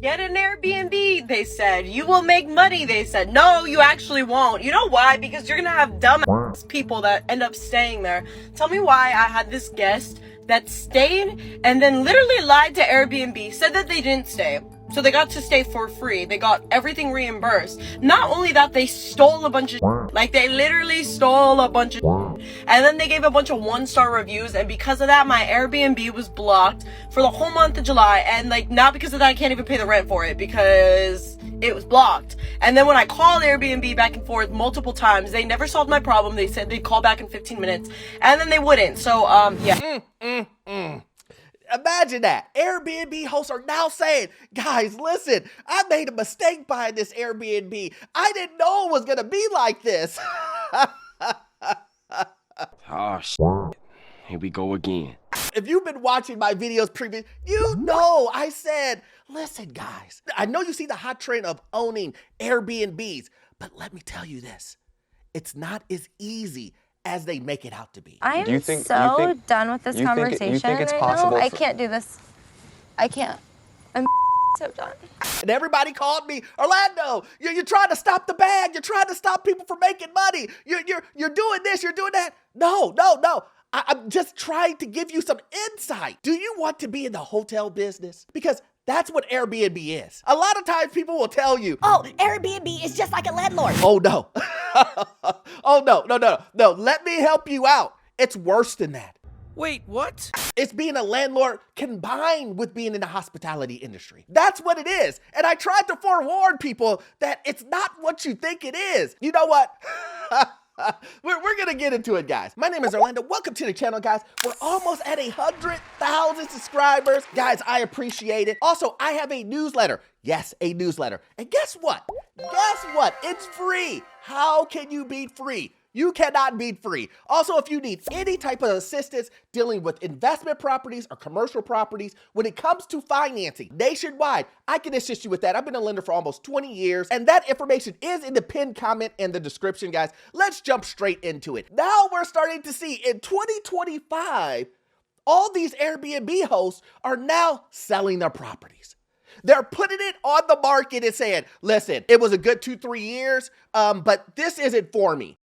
Get an Airbnb, they said. You will make money, they said. No, you actually won't. You know why? Because you're gonna have dumb people that end up staying there. Tell me why I had this guest that stayed and then literally lied to Airbnb, said that they didn't stay. So they got to stay for free. They got everything reimbursed. Not only that, they stole a bunch of like they literally stole a bunch of and then they gave a bunch of 1-star reviews, and because of that my Airbnb was blocked for the whole month of July, and like not because of that I can't even pay the rent for it because it was blocked. And then when I called Airbnb back and forth multiple times, they never solved my problem. They said they'd call back in 15 minutes and then they wouldn't. So yeah. Imagine that. Airbnb hosts are now saying, guys, listen, I made a mistake buying this Airbnb. I didn't know it was going to be like this. Oh, shit. Here we go again. If you've been watching my videos previous, you know I said, listen, guys, I know you see the hot trend of owning Airbnbs, but let me tell you this. It's not as easy as they make it out to be. I am so done with this conversation you think it's right possible now. I can't do this. I can't. I'm so done. And everybody called me, Orlando, you're trying to stop the bag. You're trying to stop people from making money. You're doing this, you're doing that. No. I'm just trying to give you some insight. Do you want to be in the hotel business? Because that's what Airbnb is. A lot of times people will tell you, oh, Airbnb is just like a landlord. Oh, no. Oh, no. Let me help you out. It's worse than that. Wait, what? It's being a landlord combined with being in the hospitality industry. That's what it is. And I tried to forewarn people that it's not what you think it is. You know what? We're going to get into it, guys. My name is Orlando. Welcome to the channel, guys. We're almost at 100,000 subscribers. Guys, I appreciate it. Also, I have a newsletter. Yes, a newsletter. And guess what? It's free. How can you beat free? You cannot beat free. Also, if you need any type of assistance dealing with investment properties or commercial properties, when it comes to financing nationwide, I can assist you with that. I've been a lender for almost 20 years, and that information is in the pinned comment in the description, guys. Let's jump straight into it. Now we're starting to see in 2025, all these Airbnb hosts are now selling their properties. They're putting it on the market and saying, listen, it was a good 2-3 years, but this isn't for me.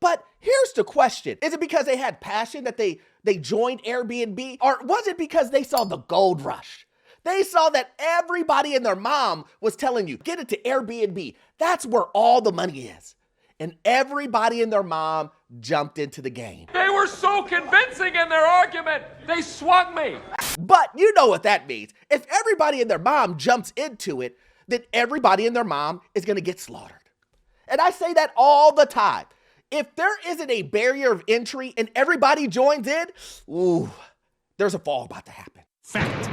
But here's the question. Is it because they had passion that they joined Airbnb? Or was it because they saw the gold rush? They saw that everybody and their mom was telling you, get into Airbnb. That's where all the money is. And everybody and their mom jumped into the game. They were so convincing in their argument, they swung me. But you know what that means. If everybody and their mom jumps into it, then everybody and their mom is going to get slaughtered. And I say that all the time. If there isn't a barrier of entry and everybody joins in, ooh, there's a fall about to happen. Fact.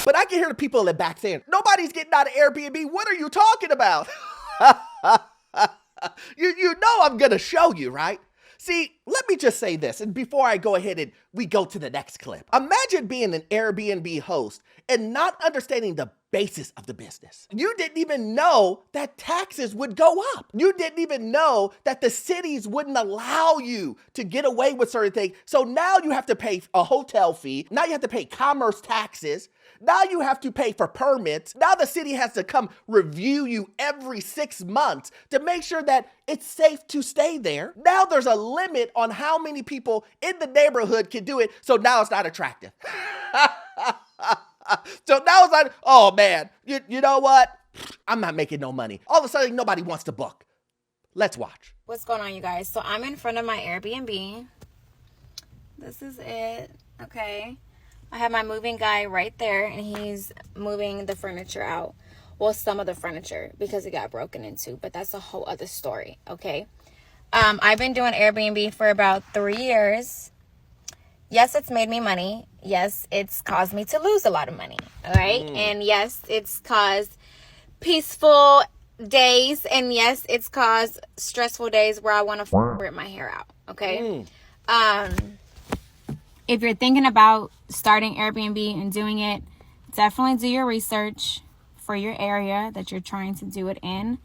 But I can hear the people in the back saying, nobody's getting out of Airbnb. What are you talking about? You know I'm going to show you, right? See, let me just say this, and before I go ahead and we go to the next clip. Imagine being an Airbnb host and not understanding the basis of the business. You didn't even know that taxes would go up. You didn't even know that the cities wouldn't allow you to get away with certain things. So now you have to pay a hotel fee. Now you have to pay commerce taxes. Now you have to pay for permits. Now the city has to come review you every 6 months to make sure that it's safe to stay there. Now there's a limit on how many people in the neighborhood can do it. So now it's not attractive. So now it's like, oh man, you know what? I'm not making no money. All of a sudden, nobody wants to book. Let's watch. What's going on, you guys? So I'm in front of my Airbnb. This is it, okay? I have my moving guy right there, and he's moving the furniture out. Well, some of the furniture, because it got broken into, but that's a whole other story, okay? I've been doing Airbnb for about 3 years. Yes, it's made me money. Yes, it's caused me to lose a lot of money, all right? And yes, it's caused peaceful days, and yes, it's caused stressful days where I want to rip my hair out, okay? If you're thinking about starting Airbnb and doing it, definitely do your research for your area that you're trying to do it in.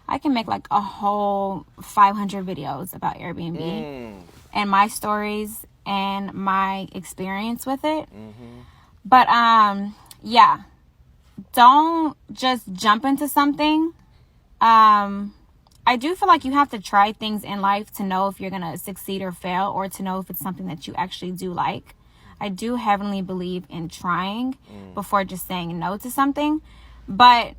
I can make like a whole 500 videos about Airbnb and my stories and my experience with it. But yeah, don't just jump into something. I do feel like you have to try things in life to know if you're going to succeed or fail, or to know if it's something that you actually do like. I do heavily believe in trying before just saying no to something. But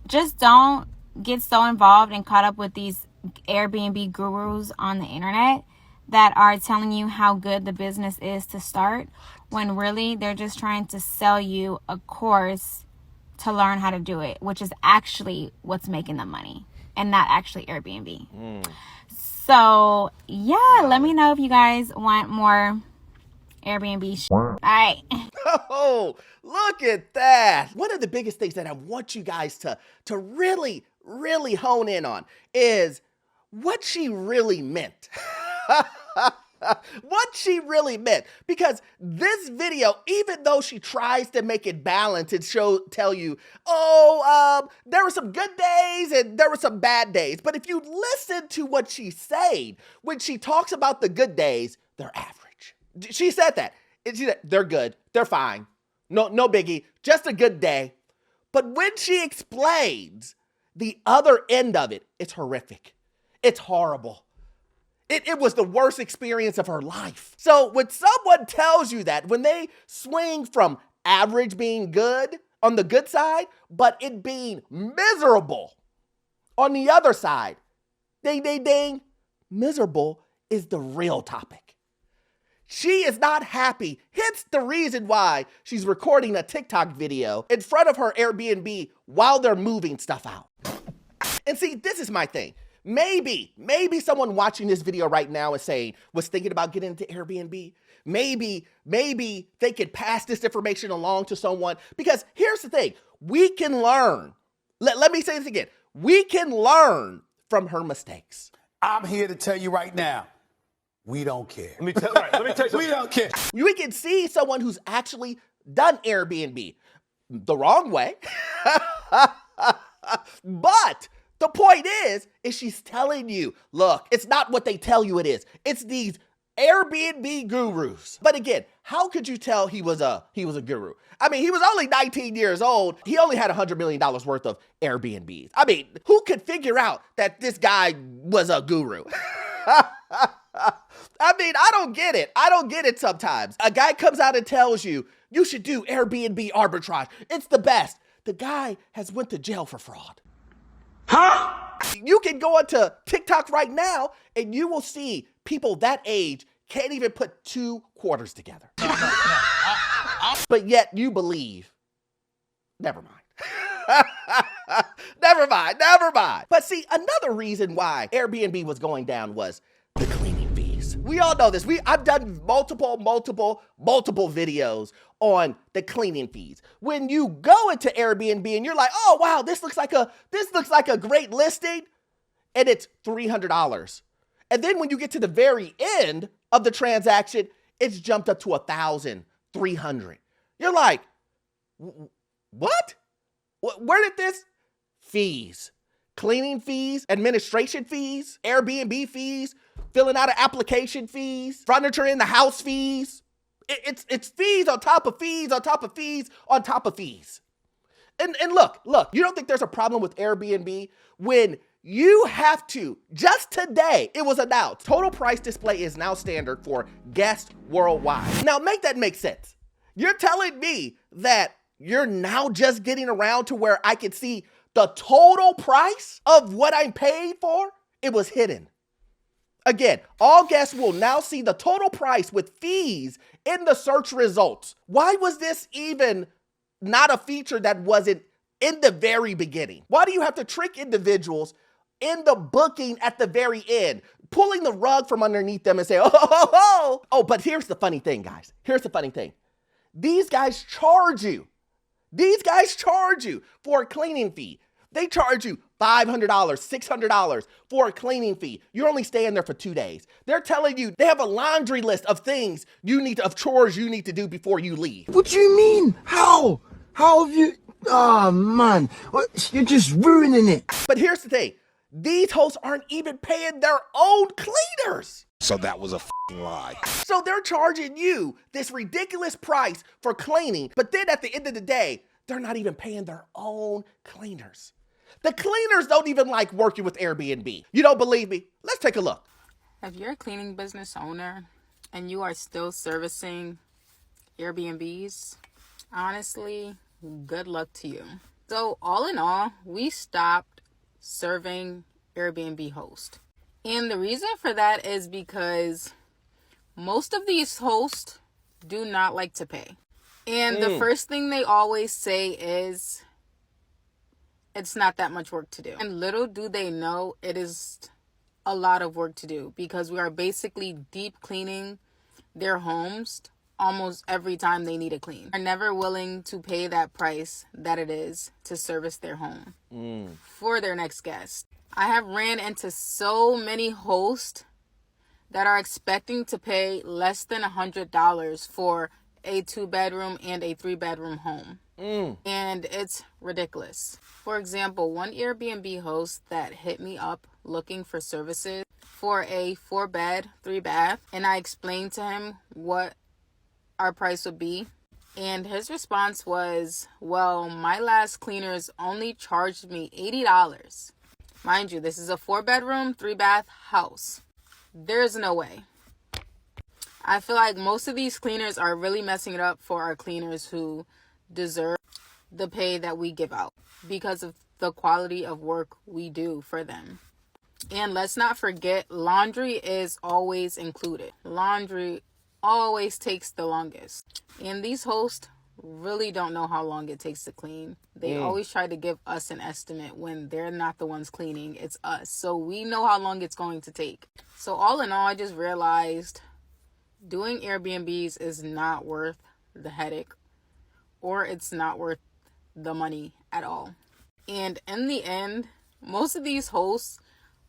just don't get so involved and caught up with these Airbnb gurus on the internet that are telling you how good the business is to start, when really they're just trying to sell you a course to learn how to do it, which is actually what's making them money and not actually Airbnb. So yeah, let me know if you guys want more Airbnb shit. All right. Oh, look at that. One of the biggest things that I want you guys to really, really hone in on is what she really meant. What she really meant. Because this video, even though she tries to make it balanced and tell you, there were some good days and there were some bad days. But if you listen to what she's saying, when she talks about the good days, they're average. She said that. She said, they're good. They're fine. No biggie. Just a good day. But when she explains the other end of it, it's horrific. It's horrible. It was the worst experience of her life. So when someone tells you that, when they swing from average being good on the good side, but it being miserable on the other side, ding, ding, ding, miserable is the real topic. She is not happy. Hence the reason why she's recording a TikTok video in front of her Airbnb while they're moving stuff out. And see, this is my thing. Maybe someone watching this video right now was thinking about getting into Airbnb. Maybe they could pass this information along to someone, because here's the thing. We can learn. Let me say this again. We can learn from her mistakes. I'm here to tell you right now, we don't care. Let me tell you something. We don't care. We can see someone who's actually done Airbnb the wrong way. But the point is she's telling you, look, it's not what they tell you it is. It's these Airbnb gurus. But again, how could you tell he was a guru? I mean, he was only 19 years old. He only had $100 million worth of Airbnbs. I mean, who could figure out that this guy was a guru? I mean, I don't get it. I don't get it sometimes. A guy comes out and tells you, you should do Airbnb arbitrage. It's the best. The guy has went to jail for fraud. Huh? You can go onto TikTok right now and you will see people that age can't even put 2 quarters together. But yet you believe. Never mind. Never mind. But see, another reason why Airbnb was going down was the cleaning fees. We all know this. I've done multiple videos on the cleaning fees. When you go into Airbnb and you're like, oh wow, this looks like a great listing, and it's $300. And then when you get to the very end of the transaction, it's jumped up to $1,300. You're like, what? Where did this? Fees, cleaning fees, administration fees, Airbnb fees, filling out an application fees, furniture in the house fees. It's fees on top of fees on top of fees on top of fees. And look, you don't think there's a problem with Airbnb when you have to, just today, it was announced, total price display is now standard for guests worldwide. Now make that make sense. You're telling me that you're now just getting around to where I can see the total price of what I'm paying for? It was hidden. Again, all guests will now see the total price with fees in the search results. Why was this even not a feature that wasn't in the very beginning? Why do you have to trick individuals in the booking at the very end, pulling the rug from underneath them and say, oh, but here's the funny thing, guys. Here's the funny thing. These guys charge you. These guys charge you for a cleaning fee. They charge you $500, $600 for a cleaning fee. You're only staying there for 2 days. They're telling you they have a laundry list of things of chores you need to do before you leave. What do you mean? How? How have you? Oh, man. You're just ruining it. But here's the thing. These hosts aren't even paying their own cleaners. So that was a lie. So they're charging you this ridiculous price for cleaning, but then at the end of the day, they're not even paying their own cleaners. The cleaners don't even like working with Airbnb. You don't believe me? Let's take a look. If you're a cleaning business owner and you are still servicing Airbnbs, honestly, good luck to you. So all in all, we stopped serving Airbnb hosts. And the reason for that is because most of these hosts do not like to pay. And the first thing they always say is, it's not that much work to do. And little do they know it is a lot of work to do, because we are basically deep cleaning their homes almost every time they need a clean. They're never willing to pay that price that it is to service their home for their next guest. I have ran into so many hosts that are expecting to pay less than $100 for a 2-bedroom and a 3-bedroom home. And it's ridiculous. For example, one Airbnb host that hit me up looking for services for a 4-bed, 3-bath, and I explained to him what our price would be. And his response was, well, my last cleaners only charged me $80. Mind you, this is a 4-bedroom, 3-bath house. There's no way. I feel like most of these cleaners are really messing it up for our cleaners who deserve the pay that we give out because of the quality of work we do for them. And let's not forget, laundry is always included. Laundry always takes the longest. And these hosts really don't know how long it takes to clean. They always try to give us an estimate when they're not the ones cleaning. It's us. So we know how long it's going to take. So all in all, I just realized doing Airbnbs is not worth the headache, or it's not worth the money at all. And in the end, most of these hosts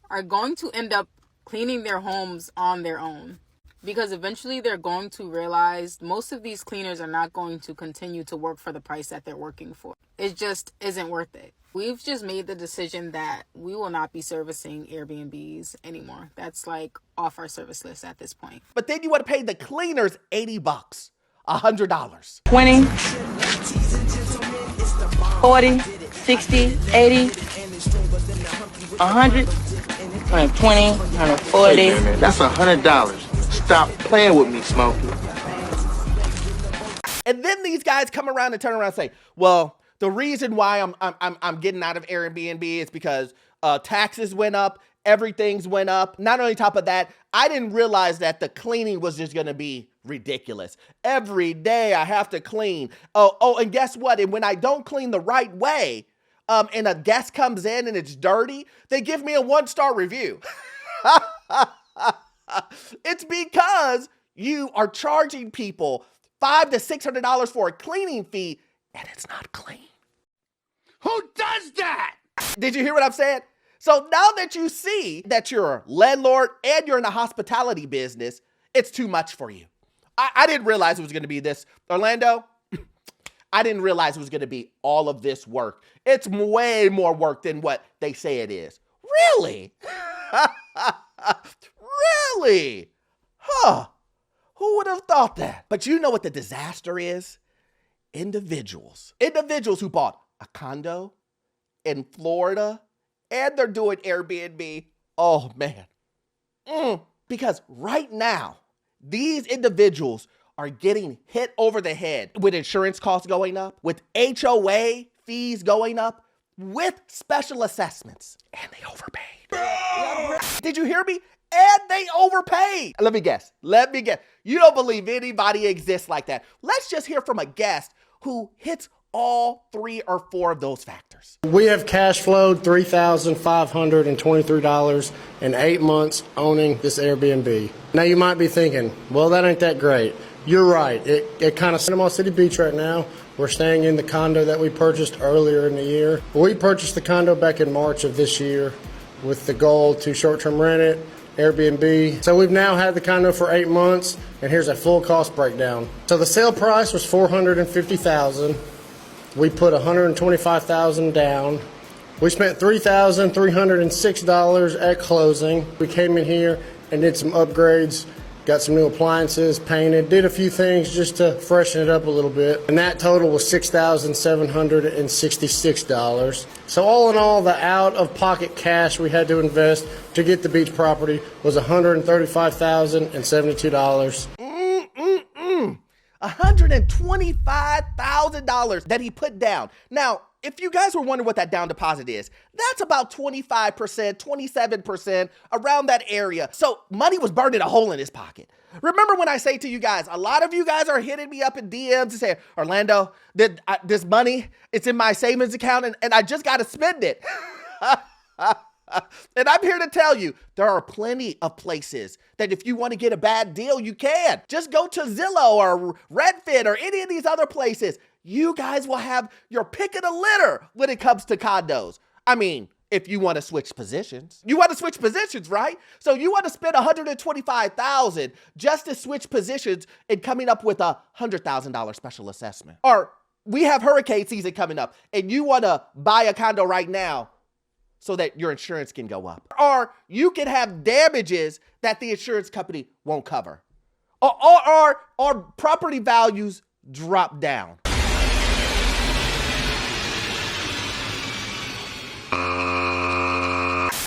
are going to end up cleaning their homes on their own, because eventually they're going to realize most of these cleaners are not going to continue to work for the price that they're working for. It just isn't worth it. We've just made the decision that we will not be servicing Airbnbs anymore. That's like off our service list at this point. But then you want to pay the cleaners $80, $100. 20, 40, 60, 80, 100, 120, 140. Hey, man, that's $100. Stop playing with me, Smokey. And then these guys come around and turn around and say, well, the reason why I'm getting out of Airbnb is because taxes went up, everything's went up. Not only top of that, I didn't realize that the cleaning was just gonna be ridiculous. Every day I have to clean. Oh, and guess what? And when I don't clean the right way, and a guest comes in and it's dirty, they give me a 1-star review. It's because you are charging people $500 to $600 for a cleaning fee, and it's not clean. Who does that? Did you hear what I'm saying? So now that you see that you're a landlord and you're in the hospitality business, it's too much for you. I didn't realize it was going to be this. Orlando, I didn't realize it was going to be all of this work. It's way more work than what they say it is. Really? Really? Huh. Who would have thought that? But you know what the disaster is? Individuals who bought a condo in Florida and they're doing Airbnb. Oh, man. Because right now, these individuals are getting hit over the head with insurance costs going up, with HOA fees going up, with special assessments. And they overpaid. Did you hear me? And they overpaid. Let me guess. You don't believe anybody exists like that. Let's just hear from a guest who hits all 3 or 4 of those factors. We have cash flowed $3,523 in 8 months owning this Airbnb. Now you might be thinking, well, that ain't that great. You're right. It kind of Panama City Beach right now. We're staying in the condo that we purchased earlier in the year. We purchased the condo back in March of this year with the goal to short-term rent it, Airbnb. So we've now had the condo for 8 months, and here's a full cost breakdown. So the sale price was $450,000. We put $125,000 down. We spent $3,306 at closing. We came in here and did some upgrades. Got some new appliances, painted, did a few things just to freshen it up a little bit. And that total was $6,766. So all in all, the out-of-pocket cash we had to invest to get the beach property was $135,072. $125,000 that he put down. Now, if you guys were wondering what that down deposit is, that's about 25%, 27%, around that area. So money was burning a hole in his pocket. Remember when I say to you guys, a lot of you guys are hitting me up in DMs and saying, Orlando, this money, it's in my savings account and I just got to spend it. And I'm here to tell you, there are plenty of places that if you want to get a bad deal, you can. Just go to Zillow or Redfin or any of these other places. You guys will have your pick of the litter when it comes to condos. I mean, if you want to switch positions. You want to switch positions, right? So you want to spend $125,000 just to switch positions and coming up with a $100,000 special assessment. Or we have hurricane season coming up and you want to buy a condo right now so that your insurance can go up. Or you can have damages that the insurance company won't cover. Or property values drop down.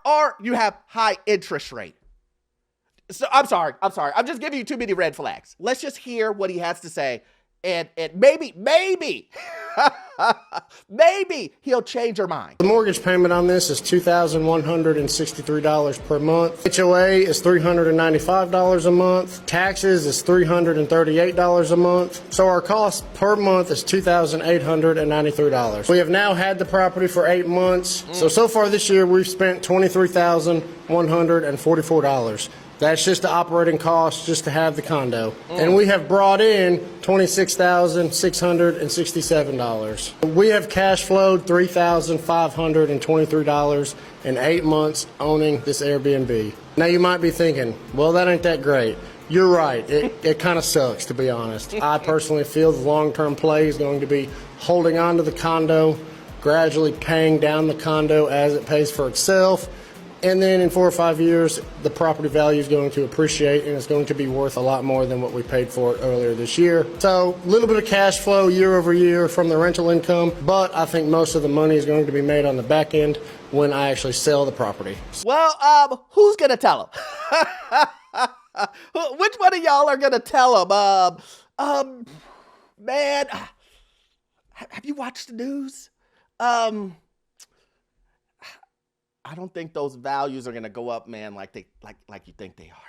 Or you have high interest rate. So I'm sorry. I'm just giving you too many red flags. Let's just hear what he has to say. And maybe, maybe he'll change your mind. The mortgage payment on this is $2,163 per month. HOA is $395 a month. Taxes is $338 a month. So our cost per month is $2,893. We have now had the property for 8 months. So far this year, we've spent $23,144. That's just the operating cost just to have the condo. And we have brought in $26,667. We have cash flowed $3,523 in 8 months owning this Airbnb. Now you might be thinking, well, that ain't that great. You're right. It kind of sucks, to be honest. I personally feel the long-term play is going to be holding on to the condo, gradually paying down the condo as it pays for itself. And then in 4 or 5 years, the property value is going to appreciate and it's going to be worth a lot more than what we paid for it earlier this year. So a little bit of cash flow year over year from the rental income, but I think most of the money is going to be made on the back end when I actually sell the property. Well, who's going to tell him? Which one of y'all are going to tell him? Man, have you watched the news? I don't think those values are going to go up, man, like you think they are.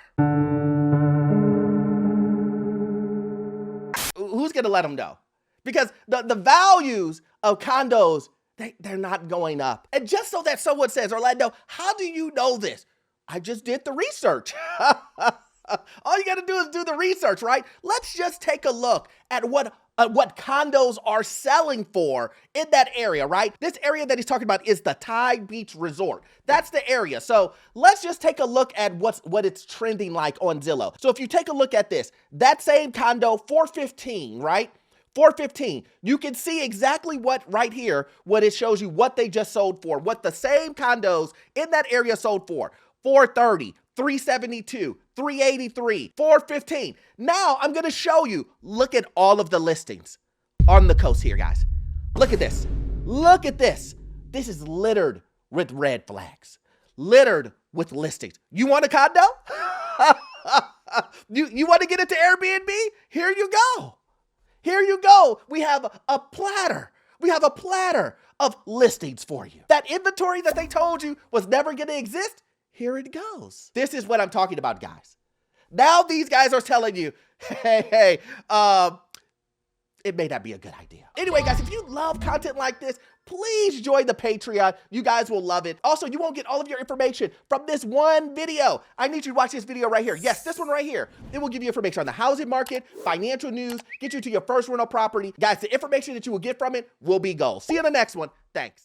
Who's going to let them know? Because the values of condos, they're not going up. And just so that someone says, Orlando, how do you know this? I just did the research. All you got to do is do the research, right? Let's just take a look at what condos are selling for in that area, right? This area that he's talking about is the Tide Beach Resort. That's the area. So let's just take a look at what it's trending like on Zillow. So if you take a look at this, that same condo, 415, right? 415. You can see exactly what right here, what it shows you what they just sold for, what the same condos in that area sold for. 430, 372, 383, 415. Now I'm going to show you, look at all of the listings on the coast here, guys. Look at this. Look at this. This is littered with red flags, littered with listings. You want a condo? You want to get into Airbnb? Here you go. Here you go. We have a platter. We have a platter of listings for you. That inventory that they told you was never going to exist, here it goes. This is what I'm talking about, guys. Now these guys are telling you, hey, it may not be a good idea. Anyway, guys, if you love content like this, please join the Patreon. You guys will love it. Also, you won't get all of your information from this one video. I need you to watch this video right here. Yes, this one right here. It will give you information on the housing market, financial news, get you to your first rental property. Guys, the information that you will get from it will be gold. See you in the next one. Thanks.